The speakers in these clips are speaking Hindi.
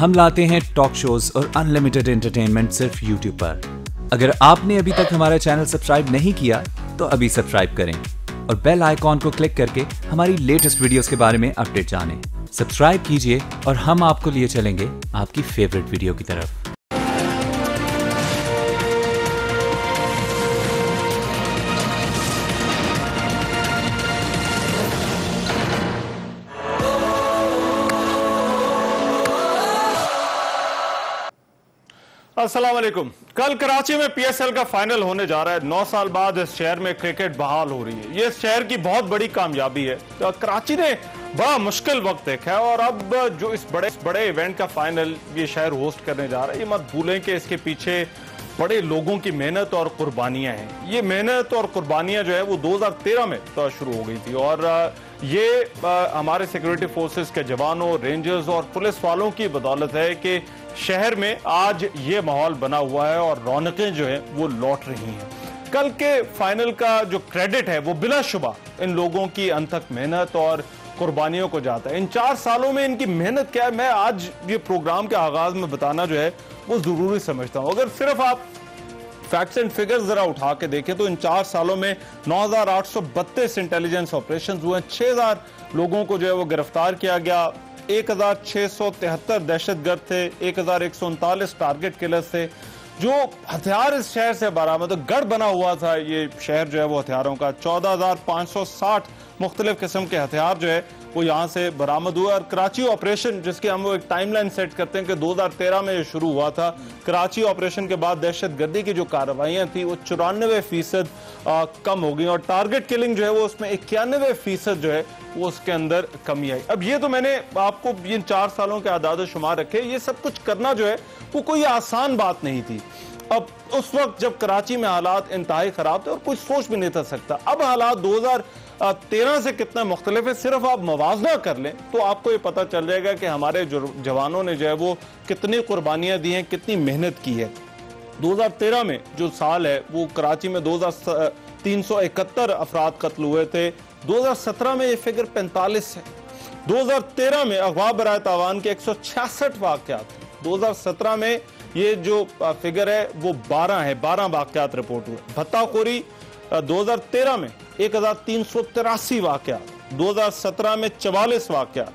हम लाते हैं टॉक शोज और अनलिमिटेड एंटरटेनमेंट सिर्फ यूट्यूब पर। अगर आपने अभी तक हमारा चैनल सब्सक्राइब नहीं किया तो अभी सब्सक्राइब करें और बेल आइकॉन को क्लिक करके हमारी लेटेस्ट वीडियोस के बारे में अपडेट जानें। सब्सक्राइब कीजिए और हम आपको लिए चलेंगे आपकी फेवरेट वीडियो की तरफ। अस्सलाम वालेकुम। कल कराची में पीएसएल का फाइनल होने जा रहा है। 9 साल बाद इस शहर में क्रिकेट बहाल हो रही है। ये इस शहर की बहुत बड़ी कामयाबी है। तो कराची ने बड़ा मुश्किल वक्त देखा है और अब जो इस बड़े इवेंट का फाइनल ये शहर होस्ट करने जा रहा है, ये मत भूलें कि इसके पीछे बड़े लोगों की मेहनत और कुर्बानियां हैं। ये मेहनत और कुर्बानियां जो है वो 2013 में तो शुरू हो गई थी और ये हमारे सिक्योरिटी फोर्सेस के जवानों, रेंजर्स और पुलिस वालों की बदौलत है कि शहर में आज ये माहौल बना हुआ है और रौनकें जो है वो लौट रही हैं। कल के फाइनल का जो क्रेडिट है वो बिलाशुबा इन लोगों की अनथक मेहनत और कुर्बानियों को जाता है। इन 4 सालों में इनकी मेहनत क्या है, मैं आज ये प्रोग्राम के आगाज में बताना जो है वो जरूरी समझता हूं। अगर सिर्फ आप फैक्ट्स एंड फिगर्स जरा उठा के देखें तो इन 4 सालों में 9,832 इंटेलिजेंस ऑपरेशन हुए, 6,000 लोगों को जो है वो गिरफ्तार किया गया, 1,673 दहशतगर्द थे, 1,139 टारगेट किलर्स थे। जो हथियार इस शहर से बरामद, गढ़ बना हुआ था ये शहर जो है वो हथियारों का, 14,560 मुख्तलिफ किस्म के हथियार जो है वो यहाँ से बरामद हुआ। और कराची ऑपरेशन, जिसके हम वो एक टाइमलाइन सेट करते हैं कि 2013 में ये शुरू हुआ था, कराची ऑपरेशन के बाद दहशतगर्दी की जो कार्रवाइयाँ थी वो 94% कम हो गई और टारगेट किलिंग जो है वो उसमें 91% जो है वो उसके अंदर कमी आई। अब ये तो मैंने आपको इन 4 सालों के आदाद शुमार रखे। ये सब कुछ करना जो है वो कोई आसान बात नहीं थी। अब उस वक्त जब कराची में हालात इंतहाई खराब थे और कुछ सोच भी नहीं था सकता। अब हालात 2013 से कितना मुख्तलिफ है, सिर्फ आप मवाजना कर लें तो आपको ये पता चल जाएगा कि हमारे जवानों ने जो है वो कितनी कुर्बानियां दी हैं, कितनी मेहनत की है। 2013 में जो साल है वो कराची में 371 अफराद कत्ल हुए थे। 2017 में ये फिगर 45 है। 2013 में अगवा बराए तावान के 166 वाक़यात, 2017 में ये जो फिगर है वो 12 है, 12 वाक़यात रिपोर्ट हुए। भत्ताखोरी 2013 में 1,383 वाक़यात, 2017 में 44 वाक़यात।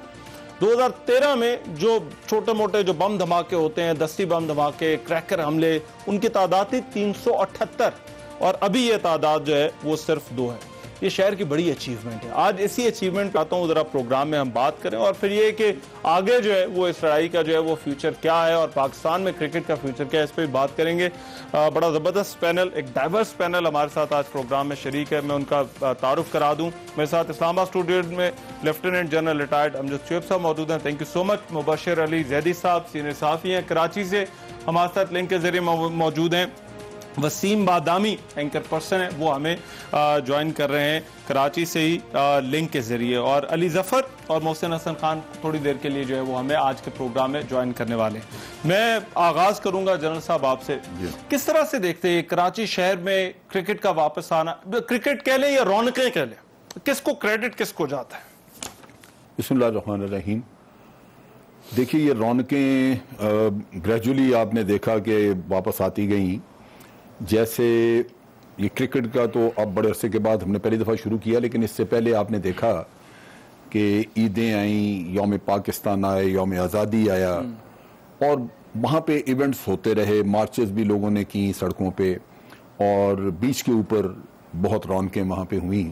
2013 में जो छोटे मोटे जो बम धमाके होते हैं, दस्ती बम धमाके, क्रैकर हमले, उनकी तादाद थी 378 और अभी ये तादाद जो है वो सिर्फ 2 है। ये शहर की बड़ी अचीवमेंट है। आज इसी अचीवमेंट पे आता हूँ, जरा प्रोग्राम में हम बात करें और फिर ये कि आगे जो है वो इस लड़ाई का जो है वो फ्यूचर क्या है और पाकिस्तान में क्रिकेट का फ्यूचर क्या है, इस पर भी बात करेंगे। बड़ा ज़बरदस्त पैनल, एक डाइवर्स पैनल हमारे साथ आज प्रोग्राम में शरीक है। मैं उनका तारुफ करा दूँ। मेरे साथ इस्लामाबाद स्टूडियो में lieutenant general retired Amjad Shoaib sahab मौजूद हैं। Thank you so much. Mubashir Ali Zaidi sahab senior सहाफ़ी हैं, कराची से हमारे साथ लिंक के जरिए मौजूद हैं। वसीम बादामी एंकर पर्सन है, वो हमें ज्वाइन कर रहे हैं कराची से ही लिंक के जरिए, और अली जफर और मोहसिन हसन खान थोड़ी देर के लिए जो है वो हमें आज के प्रोग्राम में ज्वाइन करने वाले हैं। मैं आगाज करूंगा जनरल साहब आपसे, किस तरह से देखते हैं कराची शहर में क्रिकेट का वापस आना, क्रिकेट कह लें या रौनकें कह लें, किसको क्रेडिट किसको जाता है? बिस्मिल्लाहिर्रहमानिर्रहीम। देखिए, ये रौनकें ग्रेजुअली आपने देखा कि वापस आती गई। जैसे ये क्रिकेट का तो अब बड़े अरसे के बाद हमने पहली दफ़ा शुरू किया, लेकिन इससे पहले आपने देखा कि ईदें आईं, यौम पाकिस्तान आए, यौम आज़ादी आया और वहाँ पे इवेंट्स होते रहे, मार्चेस भी लोगों ने की सड़कों पे और बीच के ऊपर बहुत रौनकें वहाँ पे हुई।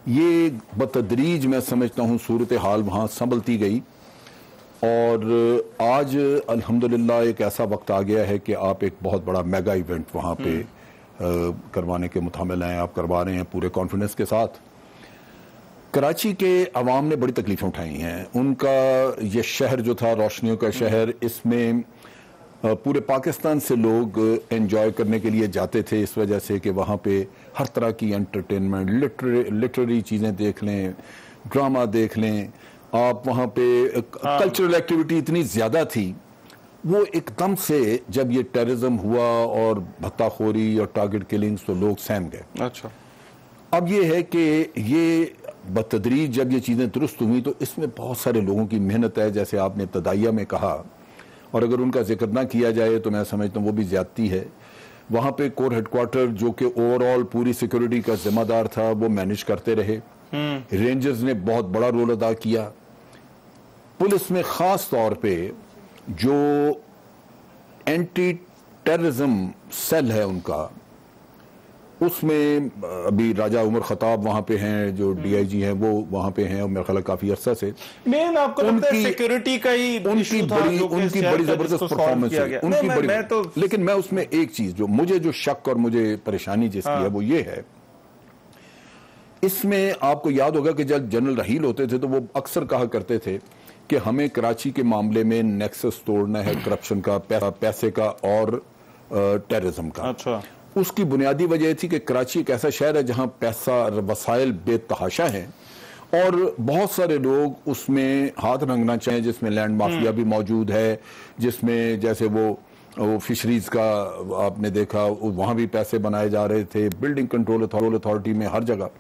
ये बतदरीज मैं समझता हूँ सूरत हाल वहाँ संभलती गई और आज अल्हम्दुलिल्लाह एक ऐसा वक्त आ गया है कि आप एक बहुत बड़ा मेगा इवेंट वहाँ पे करवाने के मुतामिल हैं, आप करवा रहे हैं पूरे कॉन्फिडेंस के साथ। कराची के अवाम ने बड़ी तकलीफ़ें उठाई हैं। उनका ये शहर जो था रोशनियों का शहर, इसमें पूरे पाकिस्तान से लोग एंजॉय करने के लिए जाते थे इस वजह से कि वहाँ पे हर तरह की एंटरटेनमेंट, लिटरेरी चीज़ें देख लें, ड्रामा देख लें आप, वहाँ पे कल्चरल एक्टिविटी इतनी ज़्यादा थी। वो एकदम से जब ये टेररिज्म हुआ और भत्ताखोरी और टारगेट किलिंग्स, तो लोग सहम गए। अच्छा, अब ये है कि ये बतदरीज जब ये चीज़ें दुरुस्त हुई तो इसमें बहुत सारे लोगों की मेहनत है। जैसे आपने इब्तदाइया में कहा, और अगर उनका जिक्र ना किया जाए तो मैं समझता हूँ वो भी ज्यादती है। वहाँ पे कोर हेडक्वार्टर जो कि ओवरऑल पूरी सिक्योरिटी का जिम्मेदार था वो मैनेज करते रहे। रेंजर्स ने बहुत बड़ा रोल अदा किया। पुलिस में खास तौर पे जो एंटी टेररिज्म सेल है उनका, उसमें अभी राजा उमर खताब वहां पे हैं, जो डीआईजी हैं वो वहां पे हैं और मेरा ख्याल काफी अरसा से मेन आपको लगता है सिक्योरिटी का ही उनकी बड़ी जबरदस्त परफॉर्मेंस है उनकी बड़ी। लेकिन मैं उसमें एक चीज जो मुझे जो शक और मुझे परेशानी जिसकी है वो ये है, इसमें आपको याद होगा कि जब जनरल रहील होते थे तो वो अक्सर कहा करते थे कि हमें कराची के मामले में नेक्सस तोड़ना है करप्शन का, पैसे का और टेररिज्म का। अच्छा, उसकी बुनियादी वजह थी कि कराची एक ऐसा शहर है जहां पैसा वसाइल बेतहाशा है और बहुत सारे लोग उसमें हाथ रंगना चाहें, जिसमें लैंड माफिया भी मौजूद है, जिसमें जैसे वो फिशरीज का आपने देखा वहां भी पैसे बनाए जा रहे थे, बिल्डिंग कंट्रोल अथॉरिटी में, हर जगह।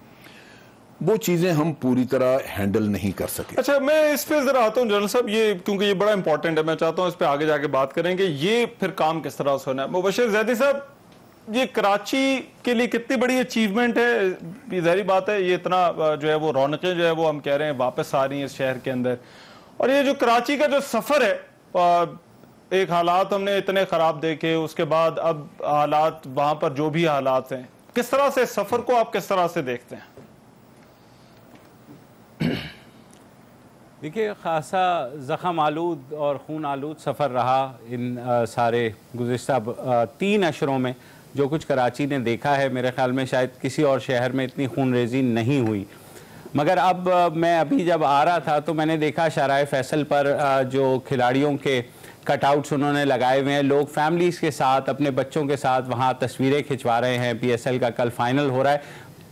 वो चीजें हम पूरी तरह हैंडल नहीं कर सके। अच्छा, मैं इस पे जरा आता हूँ जनरल साहब, ये क्योंकि ये बड़ा इंपॉर्टेंट है, मैं चाहता हूँ इस पे आगे जाके बात करेंगे। ये फिर काम किस तरह से होना है। मुबशिर जैदी साहब, ये कराची के लिए कितनी बड़ी अचीवमेंट है। ये ज़ाहिर बात है, ये इतना जो है वो रौनकें जो है वो हम कह रहे हैं वापस आ रही हैं इस शहर के अंदर। और ये जो कराची का जो सफ़र है, एक हालात हमने इतने ख़राब देखे, उसके बाद अब हालात वहाँ पर जो भी हालात हैं, किस तरह से सफ़र को आप किस तरह से देखते हैं? देखिए, ख़ासा ज़ख़म आलूद और खून आलूद सफ़र रहा इन सारे गुज़िश्ता 3 अशरों में। जो कुछ कराची ने देखा है, मेरे ख्याल में शायद किसी और शहर में इतनी खूनरेज़ी नहीं हुई। मगर अब मैं अभी जब आ रहा था तो मैंने देखा शाहराह फैसल पर जो खिलाड़ियों के कटआउट्स उन्होंने लगाए हुए हैं, लोग फैमिलीज़ के साथ, अपने बच्चों के साथ वहाँ तस्वीरें खिंचवा रहे हैं। PSL का कल फाइनल हो रहा है,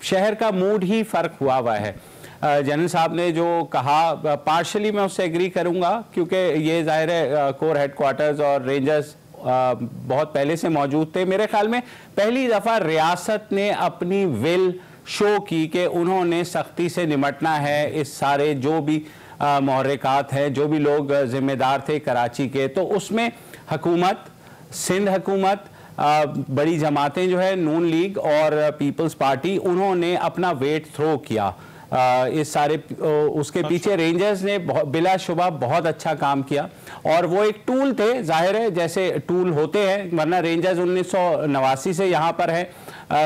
शहर का मूड ही फ़र्क हुआ है। जनरल साहब ने जो कहा, पार्शली मैं उससे एग्री करूंगा, क्योंकि ये जाहिर है कोर हेडक्वार्टर्स और रेंजर्स बहुत पहले से मौजूद थे। मेरे ख्याल में पहली दफ़ा रियासत ने अपनी विल शो की कि उन्होंने सख्ती से निमटना है इस सारे जो भी मुहर्रिकात हैं, जो भी लोग जिम्मेदार थे कराची के। तो उसमें हुकूमत, सिंध हुकूमत, बड़ी जमातें जो है नून लीग और पीपल्स पार्टी, उन्होंने अपना वेट थ्रो किया इस सारे। उसके पीछे रेंजर्स ने बिलाशुबा बहुत अच्छा काम किया और वो एक टूल थे, जाहिर है जैसे टूल होते हैं, वरना रेंजर्स 1989 से यहाँ पर है।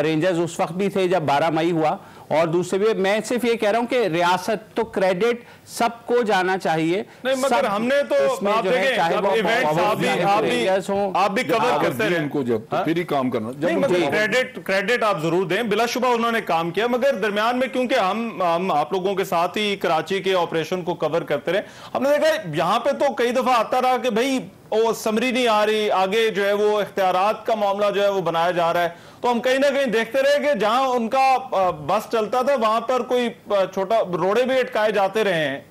रेंजर्स उस वक्त भी थे जब 12 मई हुआ। और दूसरे भी मैं सिर्फ ये कह रहा हूँ कि रियासत तो क्रेडिट सबको जाना चाहिए। नहीं, मगर हमने तो आप देखें, आप भी कवर करते रहे उनको, जब तो फिर ही काम करना। नहीं, मगर क्रेडिट आप जरूर दें, बिलाशुबा उन्होंने काम किया। मगर दरमियान में क्योंकि हम आप लोगों के साथ ही कराची के ऑपरेशन को कवर करते रहे, हमने देखा यहाँ पे तो कई दफा आता रहा कि भाई वो समरी नहीं आ रही, आगे जो है वो इख्तियारात का मामला जो है वो बनाया जा रहा है। तो हम कहीं ना कहीं देखते रहे कि जहां उनका बस चलता था वहां पर कोई छोटा रोड़े भी अटकाए जाते रहे हैं।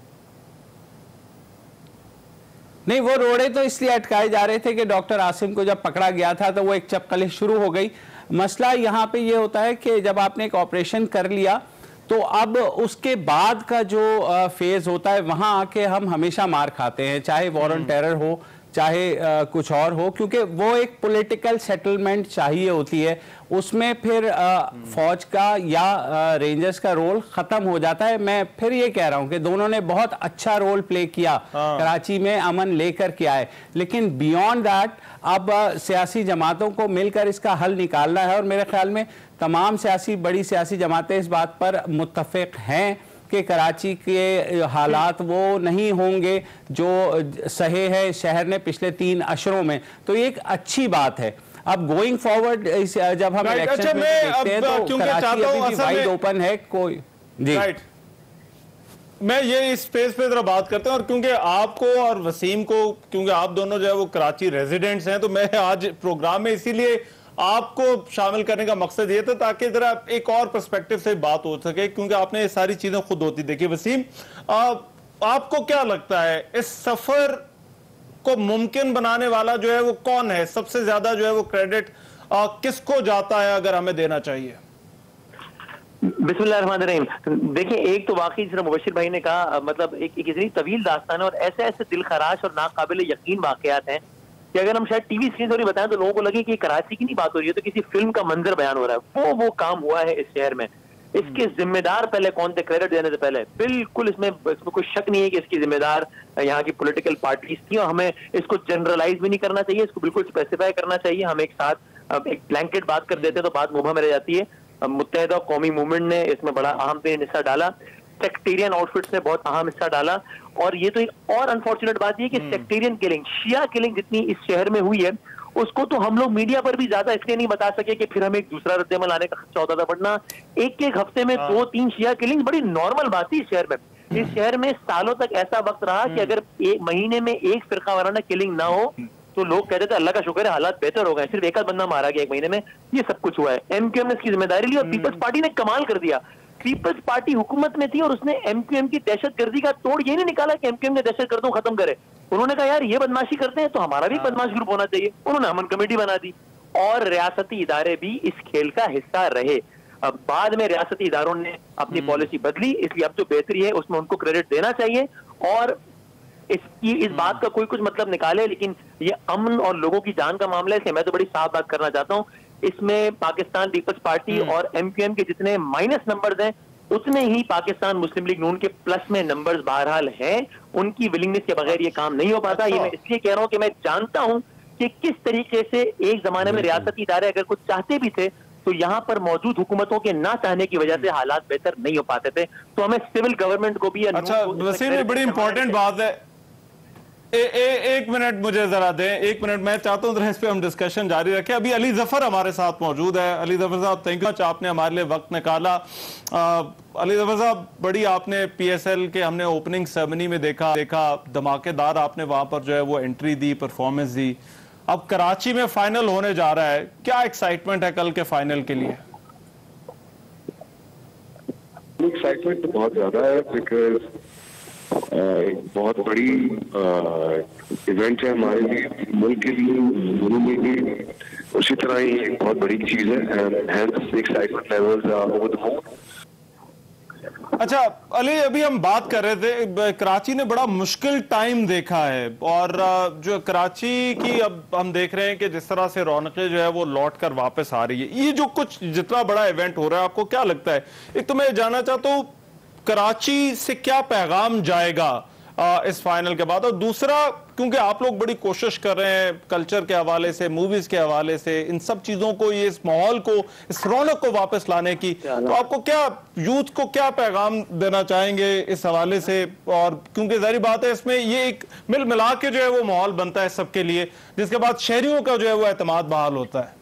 नहीं, वो रोड़े तो इसलिए अटकाए जा रहे थे कि डॉक्टर आसिम को जब पकड़ा गया था तो वो एक चपकलिश शुरू हो गई। मसला यहाँ पे ये होता है कि जब आपने एक ऑपरेशन कर लिया तो अब उसके बाद का जो फेज होता है, वहां आके हम हमेशा मार खाते हैं, चाहे वॉर ऑन टेरर हो, चाहे कुछ और हो, क्योंकि वो एक पॉलिटिकल सेटलमेंट चाहिए होती है। उसमें फिर फौज का या रेंजर्स का रोल खत्म हो जाता है। मैं फिर ये कह रहा हूँ कि दोनों ने बहुत अच्छा रोल प्ले किया, कराची में अमन लेकर के आए। लेकिन बियॉन्ड दैट अब सियासी जमातों को मिलकर इसका हल निकालना है और मेरे ख्याल में तमाम बड़ी सियासी जमातें इस बात पर मुत्तफिक हैं कि कराची के हालात वो नहीं होंगे जो सहे है शहर ने पिछले 3 अशरों में। तो ये एक अच्छी बात है। अब गोइंग फॉरवर्ड जब हम इलेक्शन में देखते हैं तो कराची अभी भी वाइड ओपन है। कोई जी मैं ये इस स्पेस पे जरा बात करते हैं, और क्योंकि आपको और वसीम को, क्योंकि आप दोनों जो है वो कराची रेजिडेंट्स हैं, तो मैं आज प्रोग्राम में इसीलिए आपको शामिल करने का मकसद ये था ताकि जरा एक और पर्सपेक्टिव से बात हो सके, क्योंकि आपने ये सारी चीजें खुद होती देखी। वसीम, आपको क्या लगता है इस सफर को मुमकिन बनाने वाला जो है वो कौन है? सबसे ज्यादा जो है वो क्रेडिट किसको जाता है अगर हमें देना चाहिए? बिस्मिल्लाहिर्रहमानिर्रहीम। देखिए, एक तो वाकई जिस मुबशिर भाई ने कहा, मतलब एक इतनी तवील दास्तान है और ऐसे ऐसे दिल खराश और नाकाबिल यकीन वाकयात हैं कि अगर हम शायद टीवी स्क्रीन पर बताएं तो लोगों को लगे कि कराची की नहीं बात हो रही है, तो किसी फिल्म का मंजर बयान हो रहा है। वो काम हुआ है इस शहर में। इसके जिम्मेदार पहले कौन थे, क्रेडिट देने से पहले बिल्कुल इसमें कोई शक नहीं है कि इसकी जिम्मेदार यहाँ की पॉलिटिकल पार्टीज थी, और हमें इसको जनरलाइज भी नहीं करना चाहिए, इसको बिल्कुल स्पेसिफाई करना चाहिए। हम एक साथ एक ब्लैंकेट बात कर देते हैं तो बात मुंह में रह जाती है। मुत्तहिदा कौमी मूवमेंट ने इसमें बड़ा अहम तरीन हिस्सा डाला, सेक्टेरियन आउटफिट्स ने बहुत अहम हिस्सा डाला, और ये तो एक और अनफॉर्चुनेट बात ये कि सेक्टेरियन किलिंग, शिया किलिंग जितनी इस शहर में हुई है उसको तो हम लोग मीडिया पर भी ज्यादा इसलिए नहीं बता सके कि फिर हमें एक दूसरा रद्देमल आने का खर्चा होता था, वरना एक एक हफ्ते में 2-3 शिया किलिंग बड़ी नॉर्मल बात थी इस शहर में। इस शहर में सालों तक ऐसा वक्त रहा कि अगर एक महीने में एक फिरका वाराना किलिंग ना हो तो लोग कहते थे अल्लाह का शुक्र है हालात बेहतर हो गए, सिर्फ एक आध बंदा मारा गया एक महीने में। ये सब कुछ हुआ है। एमक्यूएम ने इसकी जिम्मेदारी ली और पीपल्स पार्टी ने कमाल कर दिया। पीपल्स पार्टी हुकूमत में थी और उसने एमक्यूएम की दहशतगर्दी का तोड़ ये नहीं निकाला कि एमक्यूएम ने दहशतगर्दों खत्म करे। उन्होंने कहा यार ये बदमाशी करते हैं तो हमारा भी बदमाश ग्रुप होना चाहिए। उन्होंने अमन कमेटी बना दी और रियासती इदारे भी इस खेल का हिस्सा रहे। अब बाद में रियासती इदारों ने अपनी पॉलिसी बदली, इसलिए अब जो बेहतरी है उसमें उनको क्रेडिट देना चाहिए। और इस बात का कोई कुछ मतलब निकाले, लेकिन ये अमन और लोगों की जान का मामला है, मैं तो बड़ी साफ बात करना चाहता हूँ। इसमें पाकिस्तान पीपल्स पार्टी और एमक्यूएम के जितने माइनस नंबर्स हैं उतने ही पाकिस्तान मुस्लिम लीग नून के प्लस में नंबर्स बहरहाल हैं। उनकी विलिंगनेस के बगैर ये काम नहीं हो पाता। ये मैं इसलिए कह रहा हूं कि मैं जानता हूं कि किस तरीके से एक जमाने में रियासती इदारे अगर कुछ चाहते भी थे तो यहाँ पर मौजूद हुकूमतों के ना चाहने की वजह से हालात बेहतर नहीं हो पाते थे। तो हमें सिविल गवर्नमेंट को भी अच्छा वसीम, ये बड़ी इंपॉर्टेंट बात है। एक मिनट मुझे जरा दें, 1 मिनट। मैं चाहता हूं इस पे हम डिस्कशन जारी रखें। अभी अली जफर हमारे साथ मौजूद है। अली जफर साहब, थैंक यू, आपने हमारे लिए वक्त निकाला। अली जफर साहब, बड़ी आपने पीएसएल के हमने ओपनिंग सेरेमनी में देखा धमाकेदार आपने वहां पर जो है वो एंट्री दी, परफॉर्मेंस दी। अब कराची में फाइनल होने जा रहा है, क्या एक्साइटमेंट है कल के फाइनल के लिए? एक्साइटमेंट तो बहुत ज्यादा है, बिकॉज एक बहुत बड़ी इवेंट है हमारे लिए, मुल्क के लिए, मेरे लिए उसी तरह ही एक बहुत बड़ी चीज है। Hence excitement levels are over the moon. अच्छा अली, अभी हम बात कर रहे थे कराची ने बड़ा मुश्किल टाइम देखा है, और जो कराची की अब हम देख रहे हैं कि जिस तरह से रौनकें जो है वो लौट कर वापस आ रही है। ये जो कुछ जितना बड़ा इवेंट हो रहा है, आपको क्या लगता है? एक तो मैं जानना चाहता हूँ कराची से क्या पैगाम जाएगा इस फाइनल के बाद, और दूसरा क्योंकि आप लोग बड़ी कोशिश कर रहे हैं कल्चर के हवाले से, मूवीज के हवाले से, इन सब चीजों को, ये इस माहौल को, इस रौनक को वापस लाने की, तो आपको क्या, यूथ को क्या पैगाम देना चाहेंगे इस हवाले से? और क्योंकि जाहिर बात है इसमें ये एक मिल मिला के जो है वो माहौल बनता है सबके लिए, जिसके बाद शहरियों का जो है वो एतमाद बहाल होता है।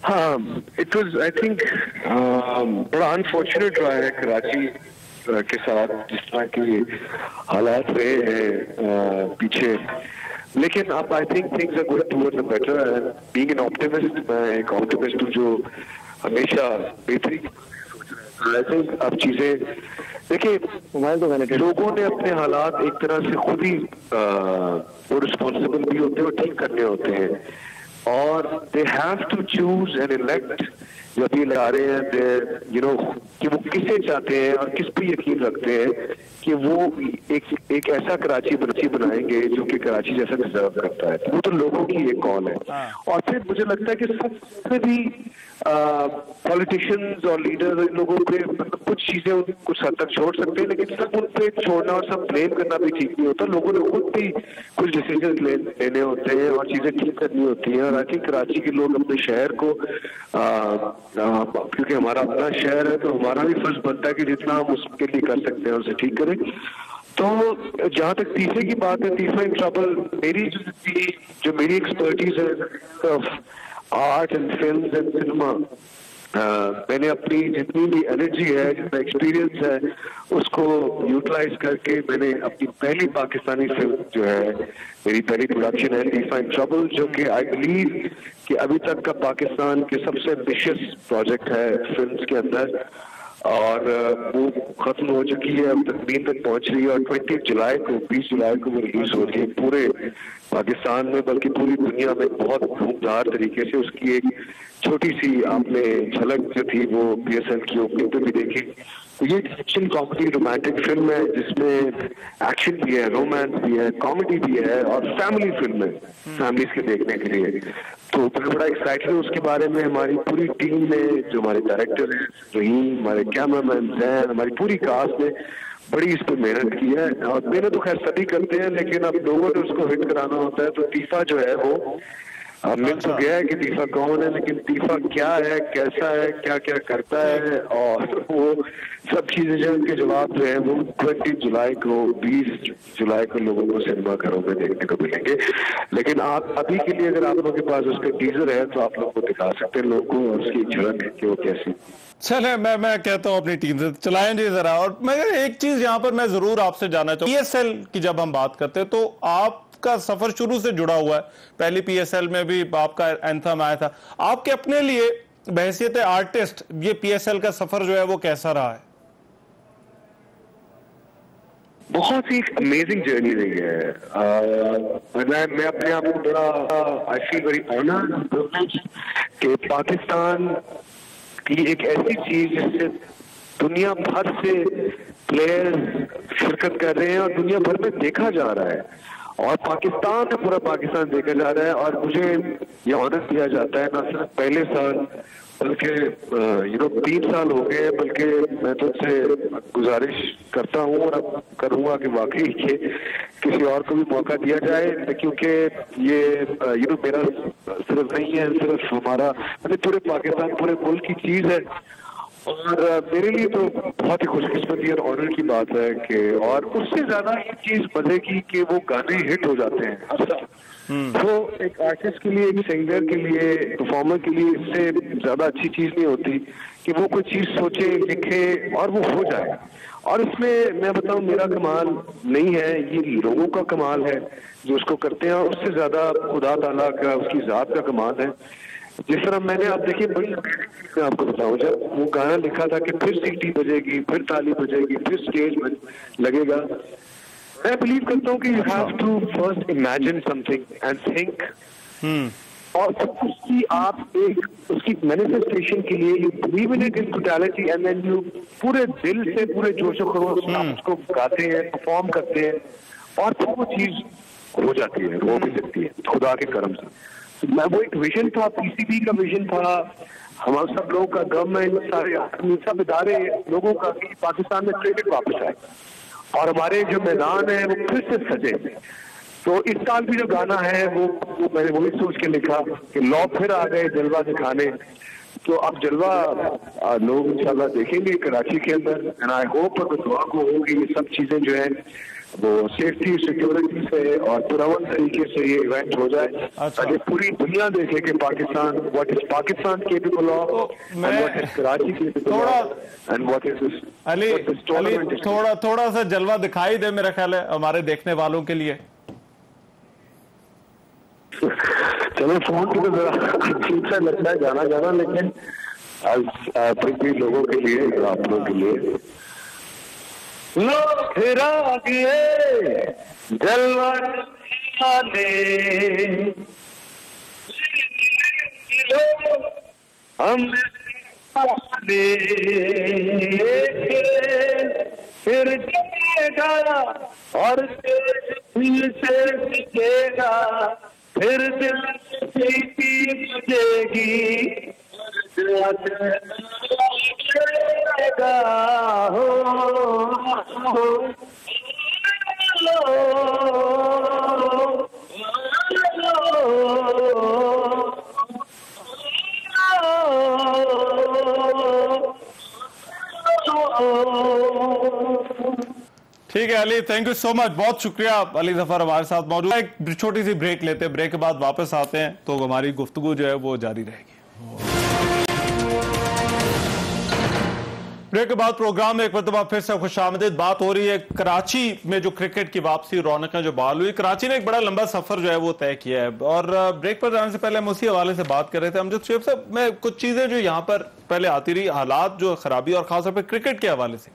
हाँ, इट वाज आई थिंक बड़ा अनफॉर्चुनेट रहा है कराची के साथ जिस तरह के हालात रहे हैं पीछे, लेकिन अब I think things are going towards the better. And being an optimist, मैं एक ऑप्टिमिस्ट हूँ जो हमेशा बेहतरी आई थिंक अब चीजें देखिए, लोगों ने अपने हालात एक तरह से खुद ही वो रिस्पॉन्सिबल भी होते हैं और ठीक करने होते हैं, और they have to choose and elect. जब ये लगा रहे हैं यू नो कि वो किसे चाहते हैं और किस पे यकीन रखते हैं कि वो एक ऐसा कराची बनाएंगे जो कि कराची जैसा डिजर्व करता है, वो तो लोगों की एक कॉल है। और फिर मुझे लगता है कि सबसे भी पॉलिटिशियंस और लीडर्स इन लोगों पे कुछ चीजें कुछ हद तक छोड़ सकते हैं, लेकिन सब उन पे छोड़ना और सब ब्लेम करना भी ठीक नहीं होता। लोगों ने खुद भी कुछ डिसीजन लेने होते हैं और चीजें ठीक करनी होती हैं। और आई थिंक कराची के लोग अपने शहर को क्योंकि हमारा अपना शहर है तो हमारा भी फर्ज बनता है कि जितना हम उसके लिए कर सकते हैं उसे ठीक करें। तो जहाँ तक तीसरे की बात है, तीसरा इन ट्रबल, मेरी जो मेरी एक्सपर्टीज है art and film and cinema, मैंने अपनी जितनी भी एनर्जी है, जितना एक्सपीरियंस है, उसको यूटिलाइज करके मैंने अपनी पहली पाकिस्तानी फिल्म जो है, मेरी पहली प्रोडक्शन है तीसरा इन ट्रबल, जो कि आई बिलीव कि अभी तक का पाकिस्तान के सबसे एम्बिशियस प्रोजेक्ट है फिल्म्स के अंदर, और वो खत्म हो चुकी है, अब तकमील तक पहुंच रही है, और 20 जुलाई को वो रिलीज हो रही है पूरे पाकिस्तान में, बल्कि पूरी दुनिया में बहुत धूमधार तरीके से उसकी एक छोटी सी आपने झलक जो थी वो PSL की ओपनिंग पे भी देखी। तो ये एक्शन कॉमेडी रोमांटिक फिल्म है जिसमें एक्शन भी है, रोमांस भी है, कॉमेडी भी है और फैमिली फिल्म है, फैमिलीज के देखने के लिए। तो मैं बड़ा एक्साइटेड हूँ उसके बारे में। हमारी पूरी टीम ने, जो हमारे डायरेक्टर हैं रहीम, हमारे कैमरामैन जैन, हमारी पूरी कास्ट ने बड़ी इस पर मेहनत की है। और मेहनत तो खैर सभी करते हैं, लेकिन अब लोगों ने उसको हिट कराना होता है। तो तीफा जो है वो मिल तो गया है कि तीफा कौन है, लेकिन तीफा क्या है, कैसा है, क्या क्या करता है, और वो सब चीजें जो उनके जवाब जो है वो 20 जुलाई को 20 जुलाई को लोगों को सिनेमाघरों में देखने को मिलेंगे। लेकिन आप अभी के लिए अगर आप लोगों के पास उसका टीजर है तो आप लोग को दिखा सकते हैं लोगों को और उसकी झलक है कि वो कैसी। चले मैं कहता हूँ अपनी टीम से चलाएं जी जरा। और मगर एक चीज यहाँ पर मैं जरूर आपसे जानना चाहूँ, PSL की जब हम बात करते हैं तो आपका सफर शुरू से जुड़ा हुआ है। पहली PSL में भी आपका एंथम आया था। आपके अपने लिए बहैसियत आर्टिस्ट ये PSL का सफर जो है वो कैसा रहा है? बहुत ही अमेजिंग जर्नी रही है। मैं अपने आप को बड़ा आई फील वेरी ऑनर्ड कि पाकिस्तान की एक ऐसी चीज जिससे दुनिया भर से प्लेयर्स शिरकत कर रहे हैं और दुनिया भर में देखा जा रहा है, और पाकिस्तान में पूरा पाकिस्तान देखा जा रहा है। और मुझे ये ऑनर दिया जाता है ना सिर्फ पहले साल बल्कि 3 साल हो गए, बल्कि मैं तुझसे गुजारिश करता हूँ और अब करूँगा कि वाकई के किसी और को भी मौका दिया जाए, क्योंकि ये मेरा सिर्फ नहीं है, सिर्फ हमारा मतलब पूरे पाकिस्तान पूरे मुल्क की चीज है। और मेरे लिए तो बहुत ही खुशकिस्मती और ऑनर की बात है कि, और उससे ज्यादा ये चीज मजे की कि वो गाने हिट हो जाते हैं। अच्छा, तो एक आर्टिस्ट के लिए, एक सिंगर के लिए, परफॉर्मर के लिए इससे ज्यादा अच्छी चीज नहीं होती कि वो कोई चीज सोचे, लिखे और वो हो जाए। और इसमें मैं बताऊं मेरा कमाल नहीं है, ये लोगों का कमाल है जो उसको करते हैं, और उससे ज्यादा खुदा ताला का, उसकी जात का कमाल है। जिस तरह मैंने, आप देखिए बड़ी मैं आपको बताऊं, जब वो गाना लिखा था कि फिर सीटी बजेगी, फिर ताली बजेगी, फिर स्टेज लगेगा, मैं बिलीव करता हूँ कि you have to first imagine something and think, और उसकी आप एक उसकी मैनिफेस्टेशन के लिए you believe in it in totality and then you पूरे दिल से, पूरे जोश और खरोश से उसको गाते हैं, परफॉर्म करते हैं, और फिर वो चीज हो जाती है, हो भी सकती है खुदा के करम से। मैं वो एक विजन था, PCB का विजन था, हमारे सब लोगों का, गवर्नमेंट, सारे आदमी, सब इदारे लोगों का कि पाकिस्तान में क्रिकेट वापस आए और हमारे जो मैदान है वो फिर से सजे। तो इस साल भी जो गाना है वो मैंने वही सोच के लिखा कि लोग फिर आ गए जलवा दिखाने। तो अब जलवा लोग इंशाल्लाह देखेंगे कराची के अंदर, एंड आई होप और दुआ को होगी ये सब चीजें जो है वो सेफ्टी, सिक्योरिटी से और पुरअमन तरीके से ये इवेंट हो जाए, ताकि पूरी दुनिया देखे कि Pakistan, what is Pakistan capable of, and what is Karachi capable of, and what is this. Ali थोड़ा सा जलवा दिखाई दे मेरा ख्याल है हमारे देखने वालों के लिए। चलो फोन पे तो जरा ठीक सा लगता है गाना, लेकिन फिर भी लोगों के लिए, आप लोगों के लिए लोग फिर आ गए जलवा हम फिर जिएगा और दिल से दिखेगा, फिर दिल सीटी बजेगी ठीक है Ali, thank you so much, बहुत शुक्रिया। अली जफर हमारे साथ मौजूद है। एक छोटी सी ब्रेक लेते हैं, ब्रेक के बाद वापस आते हैं तो हमारी गुफ्तगू जो है वो जारी रहेगी। ब्रेक के बाद प्रोग्राम में एक मरतबा फिर से खुशामदीद। बात हो रही है कराची में जो क्रिकेट की वापसी, रौनकें जो बहाल हुई। कराची ने एक बड़ा लंबा सफर जो है वो तय किया है, और ब्रेक पर जाने से पहले हम उसी हवाले से बात कर रहे थे। अमजद शेख साहब, मैं कुछ चीजें जो यहाँ पर पहले आती रही, हालात जो खराबी और खासतौर पर क्रिकेट के हवाले से,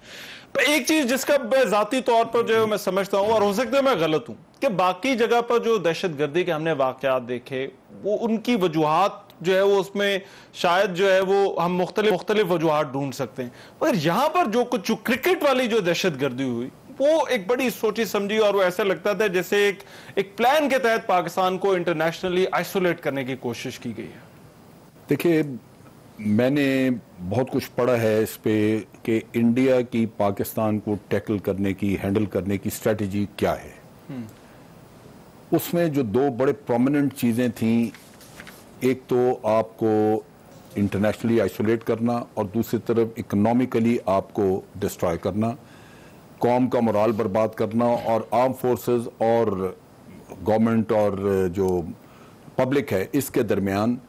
एक चीज जिसका मैं जाती तौर पर जो है मैं समझता हूँ, और हो सकता है मैं गलत हूँ, कि बाकी जगह पर जो दहशत गर्दी के हमने वाकयात देखे वो उनकी वजूहात जो है वो उसमें शायद जो है वो हम मुख्तलिफ वजूहात ढूंढ सकते हैं, मगर यहाँ पर जो कुछ क्रिकेट वाली जो दहशतगर्दी हुई वो एक बड़ी सोची समझी, और वो ऐसा लगता था जैसे एक प्लान के तहत पाकिस्तान को इंटरनेशनली आइसोलेट करने की कोशिश की गई है। देखिए, मैंने बहुत कुछ पढ़ा है इस पे कि इंडिया की पाकिस्तान को टैकल करने की, हैंडल करने की स्ट्रेटजी क्या है। उसमें जो दो बड़े प्रोमिनेंट चीज़ें थी, एक तो आपको इंटरनेशनली आइसोलेट करना और दूसरी तरफ इकोनॉमिकली आपको डिस्ट्रॉय करना, कौम का मोराल बर्बाद करना, और आर्म फोर्सेस और गवर्नमेंट और जो पब्लिक है इसके दरमियान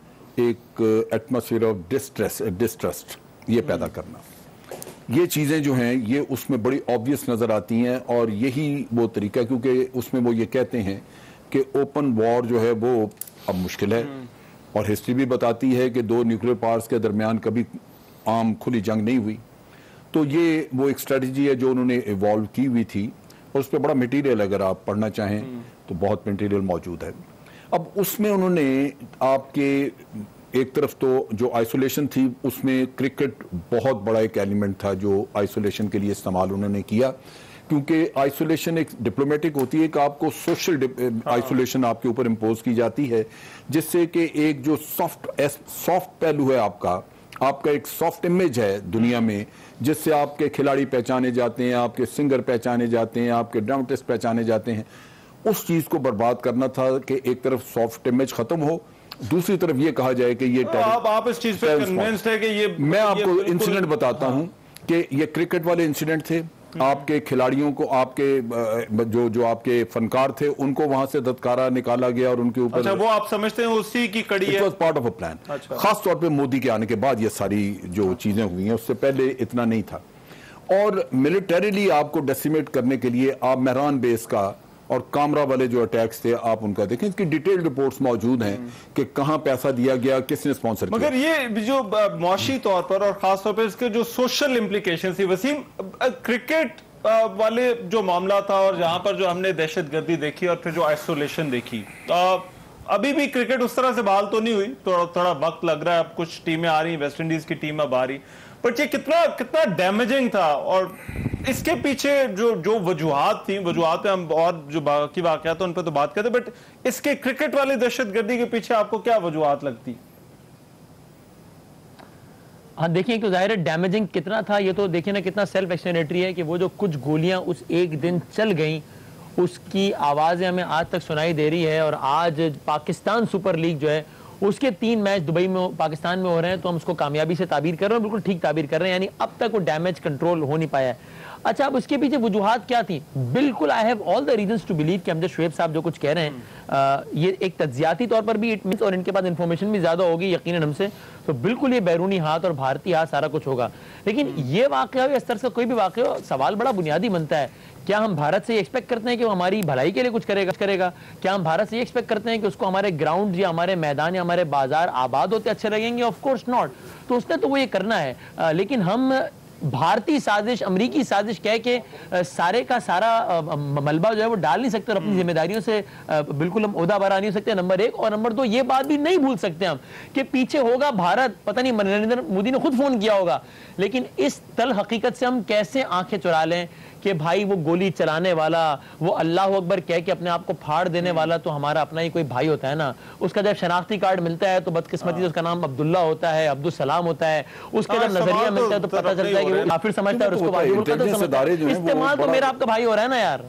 एक एटमॉस्फेयर ऑफ डिस्ट्रस्ट ये पैदा करना। ये चीज़ें जो हैं ये उसमें बड़ी ऑब्वियस नज़र आती हैं, और यही वो तरीका, क्योंकि उसमें वो ये कहते हैं कि ओपन वॉर जो है वो अब मुश्किल है, और हिस्ट्री भी बताती है कि दो न्यूक्लियर पावर्स के दरमियान कभी आम खुली जंग नहीं हुई। तो ये वो एक स्ट्रेटजी है जो उन्होंने इवॉल्व की हुई थी, और उस पर बड़ा मटेरियल अगर आप पढ़ना चाहें तो बहुत मटेरियल मौजूद है। अब उसमें उन्होंने आपके एक तरफ तो जो आइसोलेशन थी उसमें क्रिकेट बहुत बड़ा एक एलिमेंट था जो आइसोलेशन के लिए इस्तेमाल उन्होंने किया, क्योंकि आइसोलेशन एक डिप्लोमेटिक होती है कि आपको सोशल आइसोलेशन आपके ऊपर इम्पोज की जाती है, जिससे कि एक जो सॉफ्ट पहलू है आपका एक सॉफ्ट इमेज है दुनिया में, जिससे आपके खिलाड़ी पहचाने जाते हैं, आपके सिंगर पहचाने जाते हैं, आपके ड्रामेटिस्ट पहचाने जाते हैं। उस चीज को बर्बाद करना था कि एक तरफ सॉफ्ट इमेज खत्म हो, दूसरी तरफ ये कहा जाए कि ये आप इस चीज पे कन्विंस्ड है कि ये, मैं आपको इंसिडेंट बताता हूं कि ये क्रिकेट वाले इंसिडेंट थे। आपके खिलाड़ियों को, आपके जो आपके फनकार थे, उनको वहां से धतकारा निकाला गया और उनके ऊपर, अच्छा, वो आप समझते हैं उसी की कड़ी है? It was part of a plan. खास तौर पे मोदी के आने के बाद ये सारी जो चीजें हुई हैं, उससे पहले इतना नहीं था। और मिलिटरीली आपको डेसिमेट करने के लिए आप मेहरान बेस का और कामरा वाले जो अटैक्स थे आप उनका देखें, इसकी डिटेल्ड रिपोर्ट्स मौजूद हैं कि कहां पैसा दिया गया, किसने स्पॉन्सर किया। मगर ये जो मुआशी तौर पर और खास तौर पर इसके जो सोशल इंप्लीकेशन थी वसीम, क्रिकेट वाले जो मामला था और जहां पर जो हमने दहशतगर्दी देखी और फिर जो आइसोलेशन देखी, अभी भी क्रिकेट उस तरह से बहाल तो नहीं हुई, थोड़ा वक्त लग रहा है। अब कुछ टीमें आ रही, वेस्ट इंडीज की टीम अब आ रही, बट ये कितना डैमेजिंग था, और इसके पीछे जो वजूहात थी, वजूहात पे हम और जो बाकी वाकयात उन पर तो बात करते, बट इसके क्रिकेट वाली दहशतगर्दी के पीछे आपको क्या वजूहात लगती? हाँ, देखिए, तो जाहिर है डैमेजिंग कितना था ये तो देखिए ना, कितना सेल्फ एक्सप्लेनेटरी है कि वो जो कुछ गोलियां उस एक दिन चल गई उसकी आवाज़ें हमें आज तक सुनाई दे रही है। और आज पाकिस्तान सुपर लीग जो है उसके 3 मैच दुबई में, पाकिस्तान में हो रहे हैं, तो हम उसको कामयाबी से ताबीर कर रहे हैं, बिल्कुल ठीक ताबीर कर रहे हैं, यानी अब तक वो डैमेज कंट्रोल हो नहीं पाया है। अच्छा, अब उसके पीछे वजूहात क्या थी? बिल्कुल I have all the reasons to believe कि अमजद शुएब साहब जो कुछ कह रहे हैं ये एक तज्जियाती तौर पर भी इट मीन्स, और इनके पास इंफॉर्मेशन भी ज्यादा होगी यकीनन हमसे, तो बिल्कुल ये बैरूनी हाथ और भारतीय हाथ सारा कुछ होगा। लेकिन ये वाकया इस तरह का कोई भी वाकया, सवाल बड़ा बुनियादी बनता है, क्या हम भारत से एक्सपेक्ट करते हैं कि वो हमारी भलाई के लिए कुछ करेगा? क्या हम भारत से एक्सपेक्ट करते हैं कि उसको हमारे ग्राउंड या हमारे मैदान या हमारे बाजार आबाद होते अच्छे लगेंगे? Of course not. तो उसने तो वो ये करना है, लेकिन हम भारतीय साजिश, अमरीकी साजिश कह के सारे का सारा मलबा जो है वो डाल नहीं सकते और अपनी जिम्मेदारियों से बिल्कुल हम ओहदा बरा नहीं हो सकते, नंबर 1। और नंबर 2, ये बात भी नहीं भूल सकते हम कि पीछे होगा भारत। पता नहीं नरेंद्र मोदी ने खुद फोन किया होगा, लेकिन इस तल हकीकत से हम कैसे आंखें चुरा लें कि भाई वो गोली चलाने वाला, वो अल्लाह अकबर कह के अपने आप को फाड़ देने वाला तो हमारा अपना ही कोई भाई होता है ना। उसका जब शनाख्ती कार्ड मिलता है तो बदकिस्मती से उसका नाम अब्दुल्ला होता है, अब्दुल सलाम होता है। उसका जब नजरिया मिलता है तो पता चलता है कि वो काफिर समझता है और उसको इस्तेमाल तो मेरा आपका भाई हो रहा है ना यार।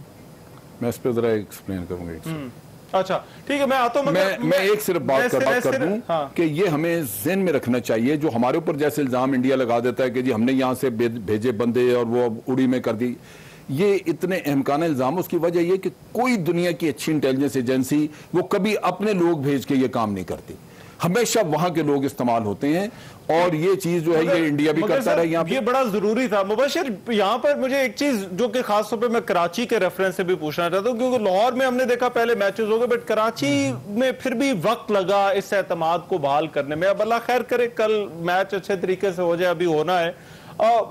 मैं इस पे जरा एक्सप्लेन करूंगा। अच्छा, ठीक है, मैं आता हूं। मैं एक सिर्फ बात कर दूं कि ये हमें ज़हन में रखना चाहिए, जो हमारे ऊपर जैसे इल्जाम इंडिया लगा देता है कि जी हमने यहाँ से भेजे बंदे और वो उड़ी में कर दी, ये इतने अहमकाना इल्जाम। उसकी वजह यह कि कोई दुनिया की अच्छी इंटेलिजेंस एजेंसी वो कभी अपने लोग भेज के ये काम नहीं करती, हमेशा वहां के लोग इस्तेमाल होते हैं। और ये चीज जो है ये इंडिया भी करता रहा। यहाँ ये बड़ा जरूरी था। मुबशिर, यहाँ पर मुझे एक चीज जो कि खास तौर पे मैं कराची के रेफरेंस से भी पूछना चाहता हूँ, क्योंकि लाहौर में हमने देखा पहले मैचेस हो गए, बट कराची में फिर भी वक्त लगा इस एतमाद को बहाल करने में। अब अल्लाह खैर करे कल मैच अच्छे तरीके से हो जाए, अभी होना है।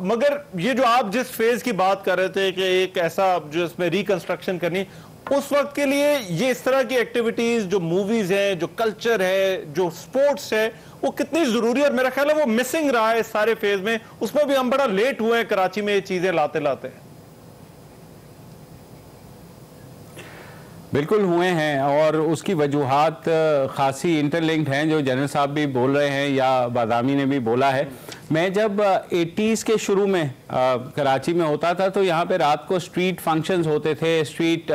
मगर ये जो आप जिस फेज की बात कर रहे थे कि एक ऐसा जो इसमें रिकंस्ट्रक्शन करनी, उस वक्त के लिए ये इस तरह की एक्टिविटीज, जो मूवीज हैं, जो कल्चर है, जो स्पोर्ट्स है, वो कितनी जरूरी है। और मेरा ख्याल है वो मिसिंग रहा है इस सारे फेज में। उसमें भी हम बड़ा लेट हुए हैं कराची में ये चीजें लाते लाते। बिल्कुल हुए हैं, और उसकी वजूहात खासी इंटरलिंक्ड हैं, जो जनरल साहब भी बोल रहे हैं या बादामी ने भी बोला है। मैं जब 80s के शुरू में कराची में होता था तो यहाँ पे रात को स्ट्रीट फंक्शंस होते थे, स्ट्रीट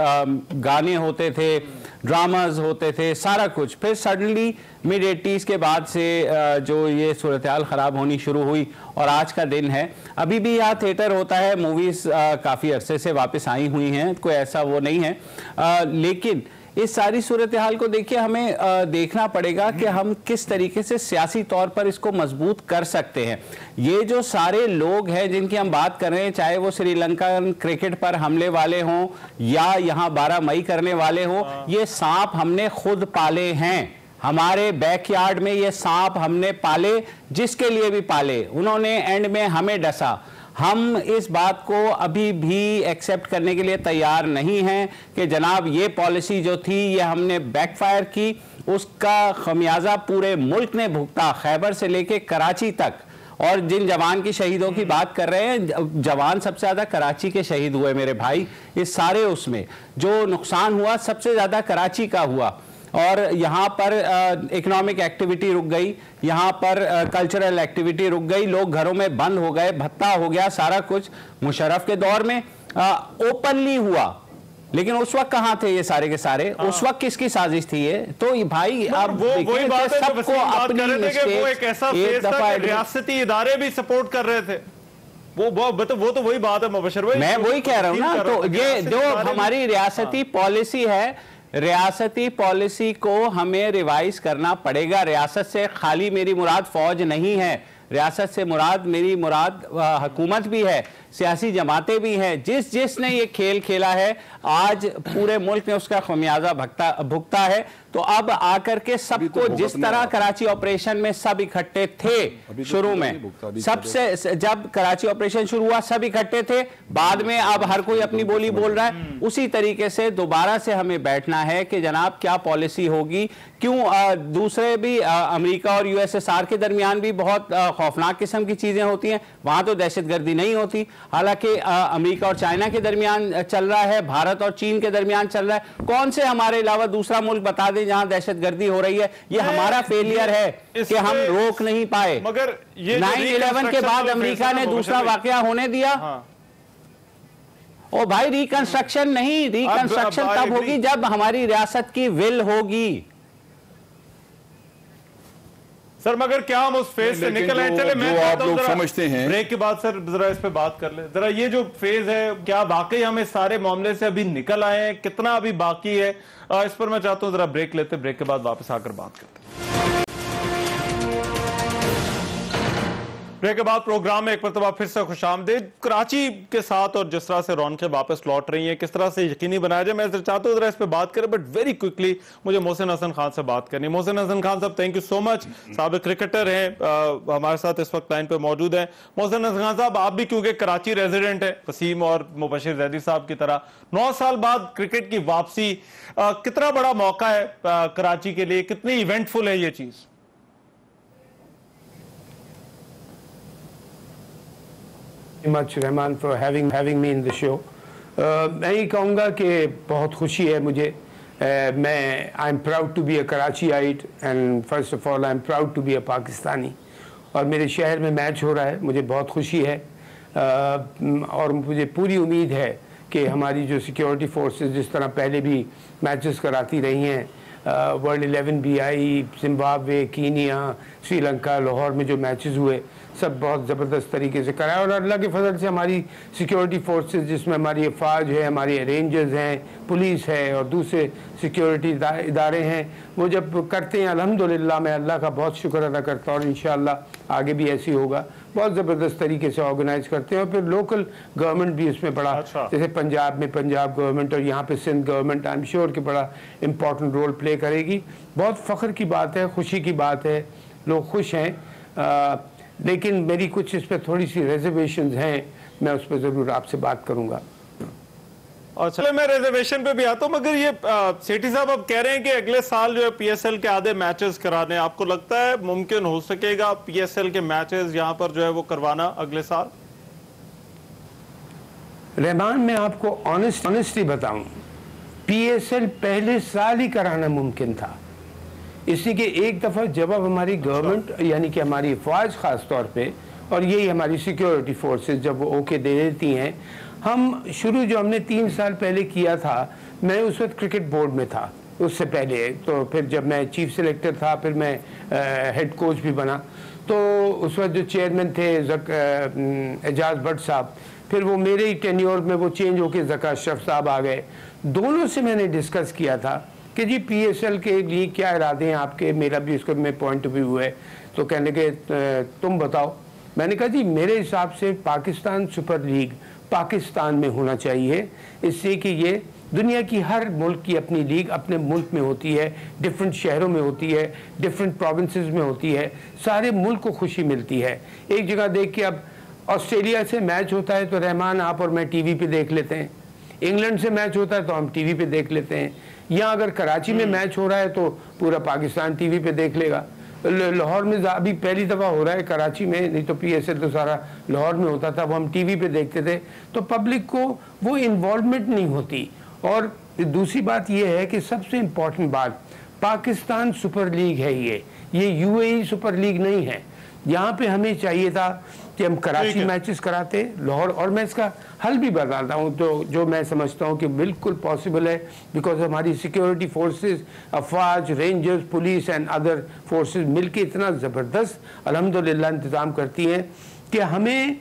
गाने होते थे, ड्रामाज होते थे, सारा कुछ। फिर सडनली मिड 80s के बाद से जो ये सूरत हाल ख़राब होनी शुरू हुई और आज का दिन है। अभी भी यहाँ थिएटर होता है, मूवीज़ काफ़ी अरसे से वापस आई हुई हैं, कोई ऐसा वो नहीं है, लेकिन इस सारी सूरत हाल को देखिए हमें देखना पड़ेगा कि हम किस तरीके से सियासी तौर पर इसको मजबूत कर सकते हैं। ये जो सारे लोग हैं जिनकी हम बात कर रहे हैं, चाहे वो श्रीलंका क्रिकेट पर हमले वाले हों या यहाँ 12 मई करने वाले हों, ये सांप हमने खुद पाले हैं। हमारे बैकयार्ड में ये सांप हमने पाले, जिसके लिए भी पाले, उन्होंने एंड में हमें डसा। हम इस बात को अभी भी एक्सेप्ट करने के लिए तैयार नहीं हैं कि जनाब ये पॉलिसी जो थी ये हमने बैकफायर की, उसका खमियाजा पूरे मुल्क ने भुगता, खैबर से लेके कराची तक। और जिन जवान की शहीदों की बात कर रहे हैं, जवान सबसे ज़्यादा कराची के शहीद हुए मेरे भाई। इस सारे उसमें जो नुकसान हुआ सबसे ज़्यादा कराची का हुआ। और यहाँ पर इकोनॉमिक एक्टिविटी रुक गई, यहाँ पर कल्चरल एक्टिविटी रुक गई, लोग घरों में बंद हो गए, भत्ता हो गया, सारा कुछ मुशर्रफ के दौर में ओपनली हुआ। लेकिन उस वक्त कहाँ थे ये सारे के सारे? उस वक्त किसकी साजिश थी ये? तो भाई अब वही बात है, सबको अपनी वो एक ऐसा फेज था कि रियासती इदारे भी सपोर्ट कर रहे थे। वो तो वही बात है मुबशर भाई, मैं वही कह रहा हूँ ना। तो ये जो हमारी रियासती पॉलिसी है, रियासती पॉलिसी को हमें रिवाइज करना पड़ेगा। रियासत से खाली मेरी मुराद फौज नहीं है, रियासत से मेरी मुराद हुकूमत भी है, सियासी जमातें भी हैं। जिसने ये खेल खेला है आज पूरे मुल्क ने उसका खमियाजा भुगता है। तो अब आकर के सबको, जिस तरह कराची ऑपरेशन में सब इकट्ठे थे शुरू में, सबसे जब कराची ऑपरेशन शुरू हुआ सब इकट्ठे थे, बाद में अब हर कोई अपनी बोली बोल रहा है। उसी तरीके से दोबारा से हमें बैठना है कि जनाब क्या पॉलिसी होगी। क्यों दूसरे भी अमेरिका और यूएसएसआर के दरमियान भी बहुत खौफनाक किस्म की चीजें होती हैं, वहां तो दहशतगर्दी नहीं होती। हालांकि अमेरिका और चाइना के दरमियान चल रहा है, भारत और चीन के दरमियान चल रहा है। कौन से हमारे अलावा दूसरा मुल्क बता दें जहां दहशतगर्दी हो रही है? ये हमारा फेलियर है कि हम रोक नहीं पाए। मगर 9/11 के बाद अमेरिका ने दूसरा वाकया होने दिया। ओ भाई, रिकंस्ट्रक्शन नहीं, रिकंस्ट्रक्शन तब होगी जब हमारी रियासत की विल होगी। सर मगर क्या हम उस फेज से निकल आए? चले मैं आप लोग समझते हैं, ब्रेक के बाद सर जरा इस पे बात कर ले। जरा ये जो फेज है, क्या वाकई हम इस सारे मामले से अभी निकल आए हैं? कितना अभी बाकी है? इस पर मैं चाहता हूं जरा ब्रेक लेते, ब्रेक के बाद वापस आकर बात करते हैं। ब्रेक के बाद प्रोग्राम में एक मरतबा फिर से खुशामदीद। कराची के साथ और जिस तरह से रौनकें वापस लौट रही हैं, किस तरह से यकीनी बनाया जाए, मैं चाहता हूँ जरा इस पे बात करें, बट वेरी क्विकली मुझे मोहसिन हसन खान से बात करनी है। मोहसिन हसन खान साहब, थैंक यू सो मच, साबिक क्रिकेटर हैं, हमारे साथ इस वक्त लाइन पे मौजूद हैं। मोहसिन हसन खान साहब, आप भी क्योंकि कराची रेजिडेंट है, वसीम और मुबशिर जैदी साहब की तरह, 9 साल बाद क्रिकेट की वापसी, कितना बड़ा मौका है कराची के लिए? कितनी इवेंटफुल है ये चीज? Much Rahman for having me in the show. मैं ये कहूँगा कि बहुत खुशी है मुझे। मैं I am proud to be a Karachiite and first of all I am proud to be a Pakistani. और मेरे शहर में मैच हो रहा है, मुझे बहुत खुशी है। और मुझे पूरी उम्मीद है कि हमारी जो सिक्योरिटी फोर्सेस जिस तरह पहले भी मैचेस कराती रही हैं, वर्ल्ड 11 भी आई, जिम्बाब्वे, कीनिया, श्रीलंका, लाहौर में जो मैचेस हुए सब बहुत ज़बरदस्त तरीके से कराया। और अल्लाह के फजल से हमारी सिक्योरिटी फोर्सेस जिसमें हमारी अफवाज है, हमारे रेंजर्स हैं, पुलिस है और दूसरे सिक्योरिटी इदारे हैं, वो जब करते हैं अल्हम्दुलिल्लाह मैं अल्लाह का बहुत शुक्र अदा करता हूँ और इंशाअल्लाह आगे भी ऐसी होगा। बहुत ज़बरदस्त तरीके से ऑर्गेनाइज करते हैं और फिर लोकल गवर्नमेंट भी इसमें बड़ा, जैसे पंजाब में पंजाब गवर्नमेंट और यहाँ पे Sindh government, I am sure कि बड़ा इम्पॉर्टेंट रोल प्ले करेगी। बहुत फ़ख्र की बात है, खुशी की बात है, लोग खुश हैं। लेकिन मेरी कुछ इस पर थोड़ी सी रिजर्वेशंस हैं, मैं उस पर ज़रूर आपसे बात करूँगा। और चलो मैं रिजर्वेशन पे भी आता हूँ, मगर ये सेठी साहब अब कह रहे हैं कि अगले साल जो है पीएसएल के आधे मैचेस कराने, आपको लगता है मुमकिन हो सकेगा पीएसएल के मैचेस यहाँ पर जो है वो करवाना अगले साल? रहमान, मैं आपको ऑनेस्टली बताऊं, पीएसएल पहले साल ही कराना मुमकिन था, इसलिए कि एक दफ़ा जब अब हमारी गवर्नमेंट यानी कि हमारी फौज ख़ास तौर पे और यही हमारी सिक्योरिटी फोर्सेस जब वो ओके दे देती हैं, हम शुरू जो हमने 3 साल पहले किया था, मैं उस वक्त क्रिकेट बोर्ड में था उससे पहले, तो फिर जब मैं चीफ सेलेक्टर था, फिर मैं हेड कोच भी बना, तो उस वक्त जो चेयरमैन थे एजाज भट्ट साहब, फिर वो मेरे ही टेन्योर में वो चेंज होके ज़का अशरफ साहब आ गए। दोनों से मैंने डिस्कस किया था कि जी पीएसएल के लिए क्या इरादे हैं आपके, मेरा भी इसको में पॉइंट ऑफ व्यू है। तो कहने के तुम बताओ। मैंने कहा जी मेरे हिसाब से पाकिस्तान सुपर लीग पाकिस्तान में होना चाहिए, इससे कि ये दुनिया की हर मुल्क की अपनी लीग अपने मुल्क में होती है, डिफरेंट शहरों में होती है, डिफरेंट प्रोविंसेस में होती है, सारे मुल्क को खुशी मिलती है। एक जगह देख के अब ऑस्ट्रेलिया से मैच होता है तो रहमान आप और मैं टीवी पे देख लेते हैं, इंग्लैंड से मैच होता है तो हम टीवी पे देख लेते हैं, या अगर कराची में मैच हो रहा है तो पूरा पाकिस्तान टीवी पे देख लेगा। लाहौर में अभी पहली दफ़ा हो रहा है, कराची में नहीं तो पीएसएल तो सारा लाहौर में होता था, वो हम टीवी पे देखते थे, तो पब्लिक को वो इन्वॉल्वमेंट नहीं होती। और दूसरी बात ये है कि सबसे इम्पोर्टेंट बात, पाकिस्तान सुपर लीग है, ये यूएई सुपर लीग नहीं है। यहाँ पे हमें चाहिए था कि हम कराची मैचेस कराते लाहौर, और मैं इसका हल भी बताता हूँ तो जो मैं समझता हूँ कि बिल्कुल पॉसिबल है, बिकॉज हमारी सिक्योरिटी फोर्सेस, अफवाज, rangers, police and other forces मिलके इतना ज़बरदस्त अल्हम्दुलिल्लाह इंतज़ाम करती हैं कि हमें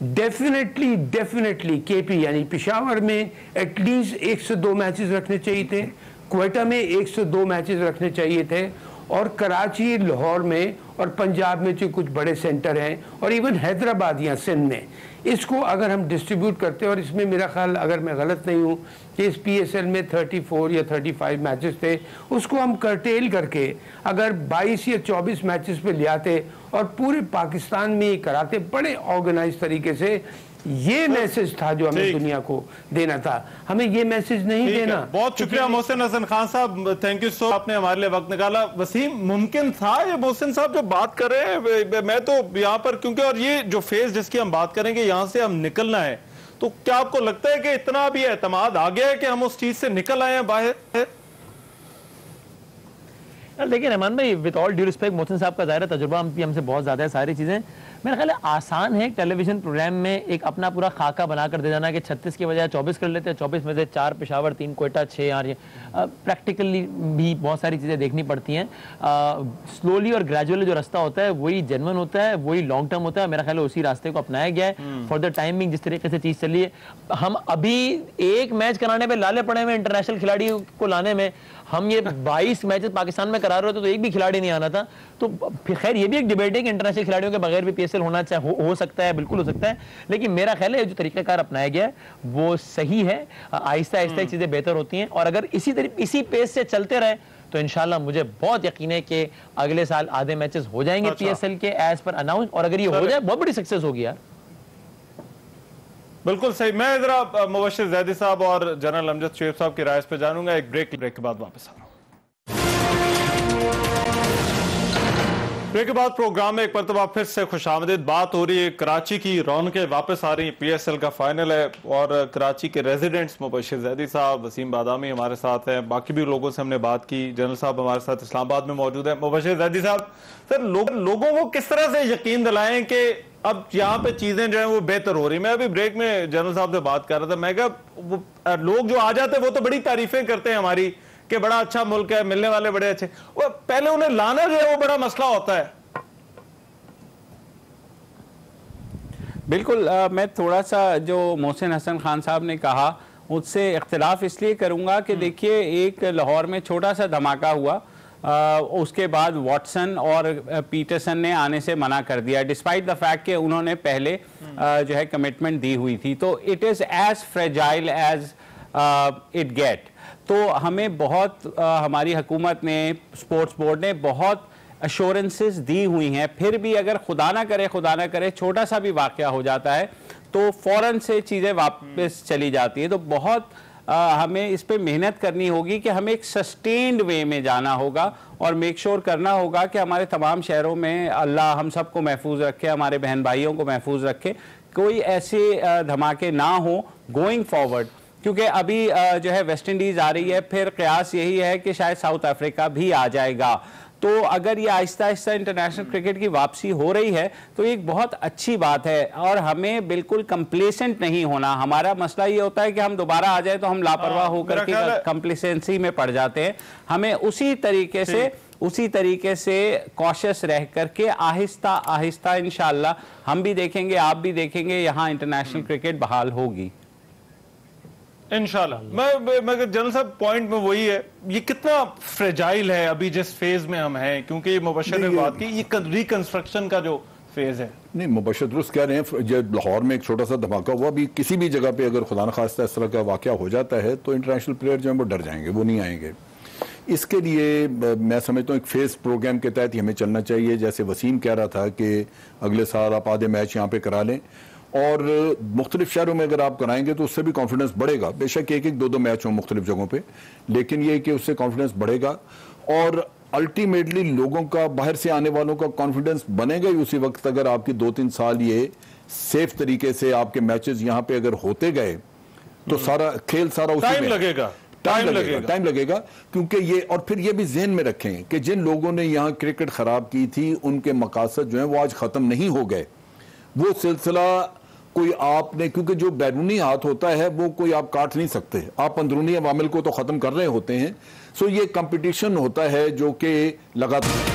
डेफिनेटली केपी यानी पेशावर में एटलीस्ट 102 मैचेस रखने चाहिए थे, क्वेटा में 102 मैचेस रखने चाहिए थे, और कराची, लाहौर में और पंजाब में जो कुछ बड़े सेंटर हैं, और इवन हैदराबाद या सिंध में, इसको अगर हम डिस्ट्रीब्यूट करते हैं, और इसमें मेरा ख्याल अगर मैं गलत नहीं हूँ कि इस पीएसएल में 34 या 35 मैचेस थे, उसको हम कर्टेल करके अगर 22 या 24 मैचेस पे ले आते और पूरे पाकिस्तान में ही कराते बड़े ऑर्गेनाइज तरीके से, ये मैसेज था जो हमें दुनिया को देना था। हमें ये मैसेज नहीं देना। बहुत शुक्रिया मोहसिन हसन खान साहब, थैंक यू सो, आपने हमारे लिए वक्त निकाला। वसीम, मुमकिन था ये मोहसिन साहब जो बात कर रहे हैं, मैं तो यहाँ पर क्योंकि, और ये जो फेज जिसकी हम बात करेंगे यहाँ से हम निकलना है, तो क्या आपको लगता है कि इतना भी एतमाद आ गया है कि हम उस चीज से निकल आए हैं बाहर? देखिए रहमान भाई, with all due respect, Mohsin साहब का ज़ाहिर तजुर्बा हमसे बहुत ज़्यादा है, सारी चीज़ें मेरा ख्याल है आसान है टेलीविजन प्रोग्राम में एक अपना पूरा खाका बनाकर दे देना कि 36 की बजाय 24 कर लेते हैं, 24 में से 4 पेशावर, 3 कोयटा, 6 यहाँ। प्रैक्टिकली भी बहुत सारी चीज़ें देखनी पड़ती हैं। स्लोली और ग्रेजुअली जो रास्ता होता है वही जेन्युइन होता है, वही लॉन्ग टर्म होता है। मेरा ख्याल है उसी रास्ते को अपनाया गया है फॉर द टाइमिंग। जिस तरीके से चीज़ चली है, हम अभी एक मैच कराने पर लाले पड़े हुए इंटरनेशनल खिलाड़ियों को लाने में, हम ये 22 मैचेस पाकिस्तान में करा रहे थे तो एक भी खिलाड़ी नहीं आना था। तो खैर ये भी एक डिबेट है कि इंटरनेशनल खिलाड़ियों के बगैर भी पीएसएल होना हो सकता है, बिल्कुल हो सकता है, लेकिन मेरा ख्याल है जो तरीकाकार अपनाया गया है वो सही है। आहिस्ता आहिस्ता चीजें बेहतर होती हैं, और अगर इसी पेस से चलते रहे तो इंशाल्लाह मुझे बहुत यकीन है कि अगले साल आधे मैचेस हो जाएंगे पीएसएल के एज पर अनाउंस, और अगर ये हो जाए बहुत बड़ी सक्सेस होगी यार। बिल्कुल सही। मैं जरा मुबश्शिर ज़ैदी साहब और जनरल अमजद शेख साहब की राय पे जानूंगा, एक ब्रेक के बाद वापस आ रहा हूं। ब्रेक के बाद प्रोग्राम में एक मरतबा फिर से खुशामदीद। बात हो रही है कराची की, रौनकें वापस आ रही हैं, पीएसएल का फाइनल है, और कराची के रेजिडेंट्स मुबश्शिर ज़ैदी साहब, वसीम बादामी हमारे साथ हैं, बाकी भी लोगों से हमने बात की, जनरल साहब हमारे साथ इस्लामाबाद में मौजूद है। मुबश्शिर ज़ैदी साहब, सर लोगों को किस तरह से यकीन दिलाएं कि अब यहाँ पे चीजें जो है वो बेहतर हो रही? मैं अभी ब्रेक में जनरल साहब से बात कर रहा था, मैं कहा लोग जो आ जाते हैं वो तो बड़ी तारीफें करते हैं हमारी कि बड़ा अच्छा मुल्क है, मिलने वाले बड़े अच्छे, वो पहले उन्हें लाना जो है वो बड़ा मसला होता है। बिल्कुल, मैं थोड़ा सा जो मोहसिन हसन खान साहब ने कहा उससे इख्तिलाफ इसलिए करूंगा कि देखिए, एक लाहौर में छोटा सा धमाका हुआ, उसके बाद वॉटसन और पीटरसन ने आने से मना कर दिया, डिस्पाइट द फैक्ट कि उन्होंने पहले जो है कमिटमेंट दी हुई थी। तो it is as fragile as it get. तो हमें बहुत हमारी हुकूमत ने, स्पोर्ट्स बोर्ड ने बहुत अश्योरेंसेस दी हुई हैं, फिर भी अगर खुदा ना करे छोटा सा भी वाक़या हो जाता है तो फ़ौरन से चीज़ें वापस चली जाती हैं। तो बहुत हमें इस पे मेहनत करनी होगी कि हमें एक सस्टेन्ड वे में जाना होगा और मेक श्योर करना होगा कि हमारे तमाम शहरों में अल्लाह हम सबको महफूज रखे, हमारे बहन भाइयों को महफूज रखे, कोई ऐसे धमाके ना हो गोइंग फॉरवर्ड। क्योंकि अभी जो है वेस्ट इंडीज़ आ रही है, फिर कयास यही है कि शायद साउथ अफ्रीका भी आ जाएगा। तो अगर ये आहिस्ता आहिस्ता इंटरनेशनल क्रिकेट की वापसी हो रही है तो एक बहुत अच्छी बात है और हमें बिल्कुल कंप्लेसेंट नहीं होना। हमारा मसला ये होता है कि हम दोबारा आ जाए तो हम लापरवाह होकर के कंप्लेसेंसी में पड़ जाते हैं। हमें उसी तरीके से कॉशियस रह करके आहिस्ता आहिस्ता इंशाअल्लाह हम भी देखेंगे, आप भी देखेंगे, यहाँ इंटरनेशनल क्रिकेट बहाल होगी इंशाल्लाह। मगर जनरल साहब पॉइंट में वही है, ये कितना फ्रेजाइल है अभी जिस फेज में हम हैं, क्योंकि ये मुबशर ने बात की ये रिकंस्ट्रक्शन का जो फेज है। नहीं, मुबशर दुरुस्त कह रहे हैं। जब लाहौर में एक छोटा सा धमाका हुआ, भी किसी भी जगह पे अगर खुदा न खास्ता इस तरह का वाकया हो जाता है तो इंटरनेशनल प्लेयर जो है वो डर जाएंगे, वो नहीं आएंगे। इसके लिए मैं समझता हूँ एक फेज प्रोग्राम के तहत ही हमें चलना चाहिए। जैसे वसीम कह रहा था कि अगले साल आप आधे मैच यहाँ पे करा लें और मुख्तलिफ शहरों में अगर आप कराएंगे तो उससे भी कॉन्फिडेंस बढ़ेगा। बेशक एक एक दो दो मैच हों मुख्तलिफ जगहों पे, लेकिन ये कि उससे कॉन्फिडेंस बढ़ेगा और अल्टीमेटली लोगों का, बाहर से आने वालों का कॉन्फिडेंस बनेगा ही उसी वक्त अगर आपकी 2-3 साल ये सेफ तरीके से आपके मैचेस यहाँ पे अगर होते गए तो सारा खेल सारा उसी टाइम लगेगा, टाइम लगेगा। क्योंकि ये, और फिर ये भी ज़हन में रखें कि जिन लोगों ने यहाँ क्रिकेट खराब की थी उनके मकासद जो है वो आज खत्म नहीं हो गए। वो सिलसिला कोई आपने, क्योंकि जो बैरूनी हाथ होता है वो कोई आप काट नहीं सकते, आप अंदरूनी अवामिल को तो खत्म कर रहे होते हैं। सो ये कंपटीशन होता है जो कि लगातार